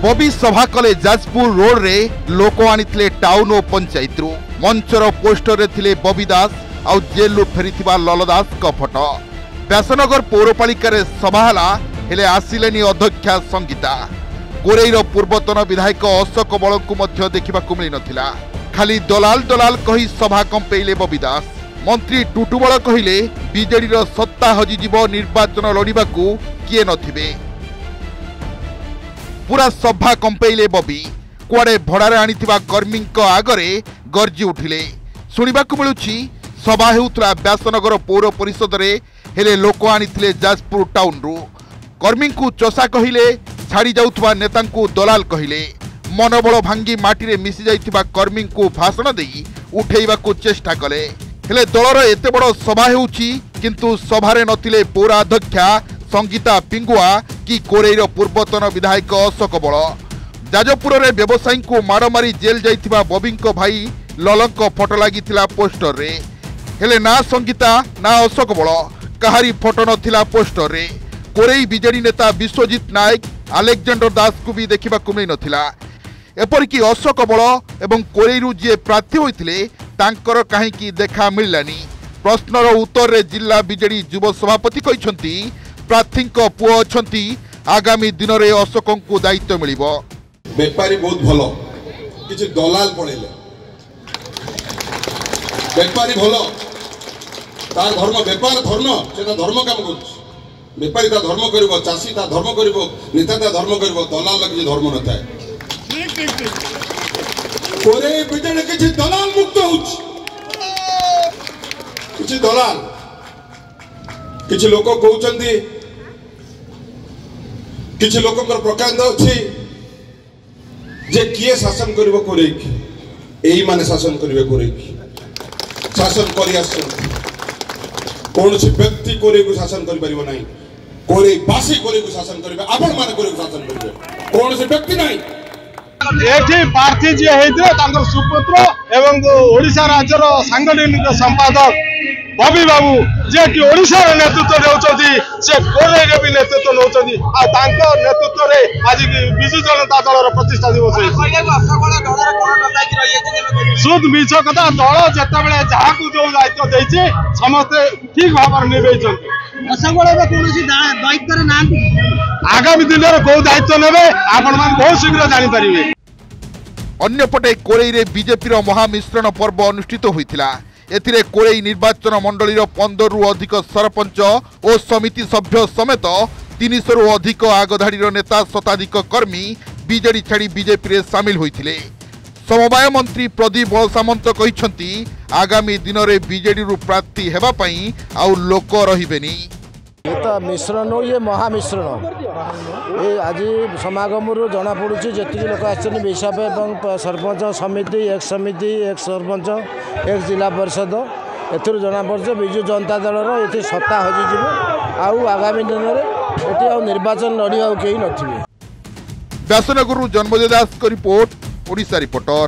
बबी सभा कले जाजपुर रोड रे लोक आनी टाउन और पंचायत रु मंचर पोस्टर रे थिले बबी दास आउ जेल फेरीथिबा ललदास का फोटो। व्यासनगर पौरपालिका रे सभा हला हेले आसिलेनी अध्यक्षा संगीता। कोरेईर पूर्वतन विधायक अशोक बल को मध्य देखिबाकु मिली नथिला। खाली दलाल दलाल कही सभा कंपेइले बबी दास। मंत्री टुटु बल कहिले बीजेडी रो सत्ता हजिजीव निर्वाचन लड़िबाकू किए नथिबे। पूरा सभा कंपेइले बबी। कुआडे भड़ारे आनिथिबा कर्मी आगरे गर्जी उठिले। सुनिबाकू मिलुछि सभा हेउतला व्यासनगर पौर परिषद रे हेले लोक आनिथिले जाजपुर टाउन रु। कर्मी को चषा कहिले, छाड़ी जाउथबा नेता को दलाल कहिले। मनोबल भांगी माटी रे मिसी जाइथिबा कर्मी को भाषण देई उठेइबाकू चेष्टा कले। हेले दलर एते बड़ सभा हेउछि किंतु सभारे नथिले पौराध्यक्षा संगीता पिंगुआ कि कोरेईर पूर्वतन विधायक अशोक बल। जाजपुर रे व्यवसायी को माड़ मारी जेल जाइथिबा बबींको भाई ललंक फोटो लागिथिला पोस्टर रे। हेले ना संगीता ना अशोक बल कहारी फोटो नथिला पोस्टर रे। कोरेई बीजेडी नेता विश्वजीत नायक अलेक्जेंडर दास को भी देखिबाकू मिली नथिला। एपरिकी अशोक बल एवं कोरेईरु जे प्रार्थी होइथिले तांकर काहेकि देखा मिललानी। प्रश्नर उत्तर रे जिला बीजेडी युव सभापति कहिसंती प्रार्थी पुओ अछंती, आगामी दिन रे अशोक को दायित्व मिलिबो। बेपारी बहुत भलो, किछि दलाल पड़ेले। बेपारी भलो, तार धर्म बेपार धर्म सेटा धर्म काम करछ। बेपारी ता धर्म करिवो, चासी ता धर्म करिवो, नेता ता धर्म करिवो, दलाल ला किछि धर्म नथाय। कोरे बिजने किछि दलाल मुक्त होछ। किछि दलाल किछि लोक कहउचंदी, किछि लोककर प्रकांड अछि जे किए शासन करिवो कोरे की। एही माने शासन करिवे कोरे की। शासन करि आछन कोन से व्यक्ति कोरे को शासन करि परिबो नाही। कोरे बासी कोरे को शासन करिवे, आपण माने कोरे को शासन करिवे, कोन से व्यक्ति नाही। एठी प्रार्थी जे हेइदे तांकर सुपुत्र एवं ओडिशा राज्यर सांगठनिक संपादक बबी बाबू जे कि ओडिशा नेतृत्व नेउचंती, से कोरेईरे भी नेतृत्व नेउचंती। आ तांको नेतृत्व रे आज बिजु जनता दल प्रतिष्ठा दिवस सुध मिछ कथा। दल जेते बेले जहा को जो दायित्व देछि समस्त ठीक भाव निभैछंती। दायित्व ना आगामी दिन रे को दायित्व नेबे आपण मान बहुत शीघ्र जानि परिबे। अन्यपटे कोरेईरे बीजेपी रो महामिश्रण पर्व अनुष्ठित होइथिला। एथिरे कोरेई निर्वाचन मंडलीर 15 रु अधिक सरपंच और समिति सभ्य समेत 300 रु अधिक आगधाड़ीर नेता शताधिक कर्मी बीजेडी छाड़ी बीजेपी रे सामिल होइथिले। समवाय मंत्री प्रदीप बलसामंत कहिसंती आगामी दिन रे बीजेडी रु प्रार्थी हेबा पई आउ लोक रहिबेनी। तो मिश्रण ये महामिश्रण ये आज समागम जना पड़ी जी लोक आसप सरपंच समिति एक सरपंच एक जिला परिषद एथुर जना पड़े विजु जनता दल ये सत्ता हजिज आउ आगामी दिन में निर्वाचन लड़ी कहीं नथिबे। व्यासनगर जन्मजय दास को रिपोर्ट, ओडिशा रिपोर्टर।